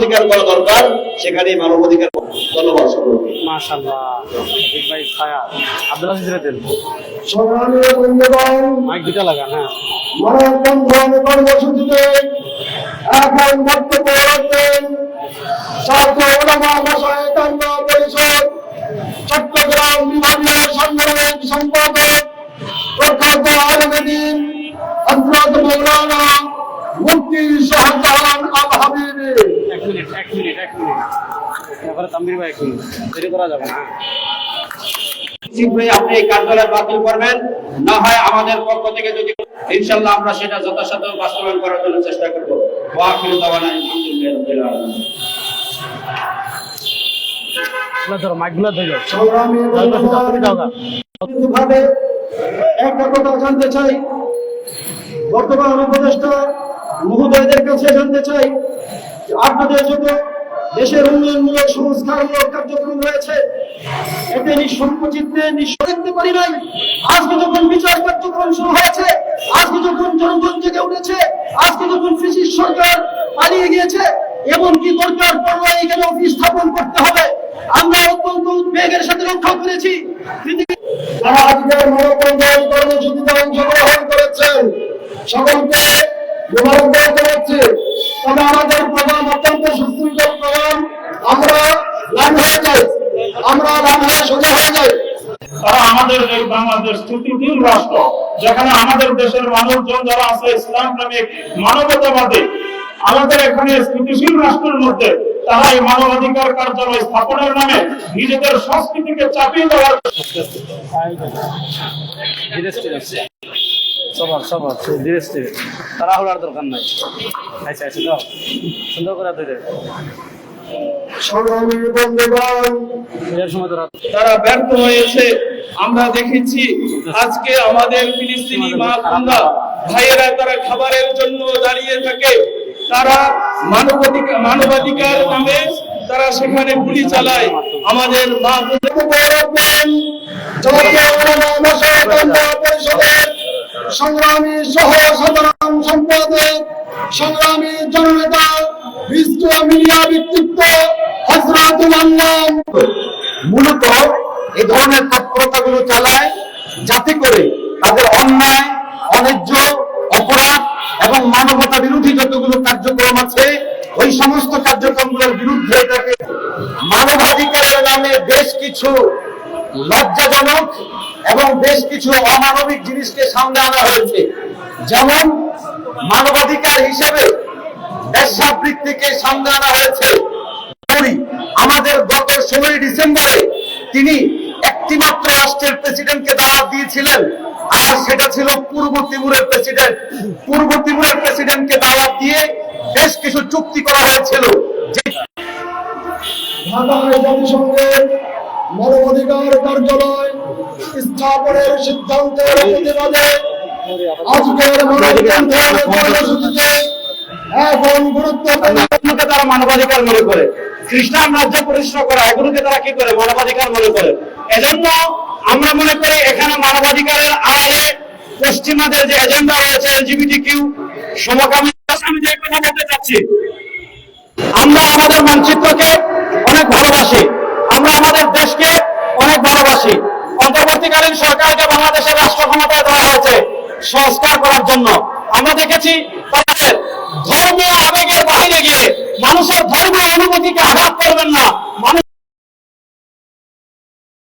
অধিকার করা দরকার, সেখানে মানব অধিকার। ধন্যবাদ সকলকে। মাশাআল্লাহ। শফিক ভাই ছায়া আব্দুল আজিজ রেতেন সম্মানীয় বন্ধুগণ, মাইক দুটা লাগান। হ্যাঁ, মানববন্ধন কর্মসূচিতে এখন বক্তব্য রাখবেন ছাত্র ওলামা মাশায়েখ আল্লাহ পরিষদ চট্টগ্রাম বিভাগীয় সংগ্রামী সম্পাদক প্রখ্যাত আলেমে দ্বীন হযরত মাওলানা মুফতি শাহজাহান আল হাবিবি। এক মিনিট এবারে তানভীর ভাই 1 মিনিট দেরি করা যাবে না। শীঘ্রই আপনি এই কার্যালয় বাতিল করবেন, না হয় আমাদের পক্ষ থেকে যদি ইনশাআল্লাহ আমরা সেটা যথাযথ বাস্তবায়ন করার জন্য চেষ্টা করব। ওয়া আখিরু দাওয়ানা আলহামদুলিল্লাহি রাব্বিল আলামিন। ধরো মাইকগুলো ধরো। সংগ্রামী বন্ধুগণ, ভাবে একটা কথা জানতে চাই, বর্তমান উপদেষ্টা মহোদয়দের কাছে জানতে চাই, আপনাদের যত দেশের উন্নয়নমূলক সংস্কারমূলক কার্যক্রম রয়েছে, এতে নিঃসংকোচিত্তে দেখতে পারি নাই। আজকে যখন বিচার কার্যক্রম শুরু হয়েছে, আজকে যখন জনগণ জেগে উঠেছে, আজকে যখন ফ্যাসিস্ট সরকার পালিয়ে গিয়েছে, এমনকি দরকার পড়লে এখানে অফিস স্থাপন করতে হবে, আমরা অত্যন্ত উদ্বেগের সাথে লক্ষ্য করেছি। যারা আজকের মানববন্ধন কর্মসূচিতে অংশগ্রহণ করেছেন সকলকে মোবারকবাদ জানাচ্ছি। তবে আমাদের প্রোগ্রাম অত্যন্ত সুশৃঙ্খল প্রোগ্রাম, আমরা লাভ হয়ে যাই, আমরা লাভ হয়ে সোজা হয়ে যাই। তারা আমাদের এই বাংলাদেশ স্থিতিশীল রাষ্ট্র, যেখানে আমাদের দেশের মানুষজন যারা আছে ইসলাম প্রেমিক মানবতাবাদী, আমাদের এখানে স্থিতিশীল রাষ্ট্রের মধ্যে তারা এই মানবাধিকার কার্যালয় স্থাপনের নামে নিজেদের সংস্কৃতিকে চাপিয়ে দেওয়ার সবার ধীরে স্থিরে তাড়াহুড়ার দরকার নাই। আচ্ছা দাও সুন্দর করে ধরে সংগ্রামী বন্ধুগণ, এর সময় তোরা তারা ব্যর্থ হয়েছে। আমরা দেখেছি আজকে আমাদের ফিলিস্তিনি মা বোনরা ভাইয়েরা তারা খাবারের জন্য দাঁড়িয়ে থাকে, তারা মানবাধিকার নামে তারা সেখানে গুলি চালায়। আমাদের মা সংগ্রামী সহ সাধারণ সম্পাদক, সংগ্রামী জননেতা, বিশ্ব মিডিয়া ব্যক্তিত্ব হযরতুল আল্লাহ মূলত এই ধরনের তৎপরতাগুলো চালায় যাতে করে তাদের অন্যায়, অন্যায্য, অপরাধ এবং মানবতা বিরোধী যতগুলো কার্যক্রম আছে ওই সমস্ত কার্যক্রমগুলোর বিরুদ্ধে এটাকে মানবাধিকারের নামে বেশ কিছু লজ্জাজনক এবং বেশ কিছু অমানবিক জিনিসকে সামনে আনা হয়েছে। যেমন মানবাধিকার হিসেবে বেশ্যাবৃত্তিকে সামনে আনা হয়েছে। আমাদের গত 16 ডিসেম্বরে তিনি একটিমাত্র রাষ্ট্রের প্রেসিডেন্টকে দাওয়াত দিয়েছিলেন, আর সেটা ছিল পূর্ব তিমুরের প্রেসিডেন্ট। পূর্ব তিমুরের প্রেসিডেন্টকে দাওয়াত দিয়ে বেশ কিছু চুক্তি করা হয়েছিল। ঢাকায় জাতিসংঘের মানবাধিকার কার্যালয় স্থাপনের সিদ্ধান্তের প্রতিবাদে আজকের মানববন্ধন কর্মসূচিতে এখন গুরুত্বপূর্ণ তারা মানবাধিকার মনে করে, খ্রিস্টান রাজ্য প্রতিষ্ঠা করা এগুলোকে তারা কি করে মানবাধিকার মনে করে। এজন্য আমরা মনে করি এখানে মানবাধিকারের আড়ালে পশ্চিমাদের যে এজেন্ডা রয়েছে LGBTQ সমকামী, আমি যে কথা বলতে চাচ্ছি, আমরা আমাদের মানচিত্রকে অনেক ভালোবাসি, আমরা আমাদের দেশকে অনেক ভালোবাসি। অন্তর্বর্তীকালীন সরকারকে বাংলাদেশের রাষ্ট্র ক্ষমতায় দেওয়া হয়েছে সংস্কার করার জন্য। আমরা দেখেছি তাদের ধর্মীয় আবেগের বাইরে গিয়ে মানুষের ধর্মীয় অনুভূতি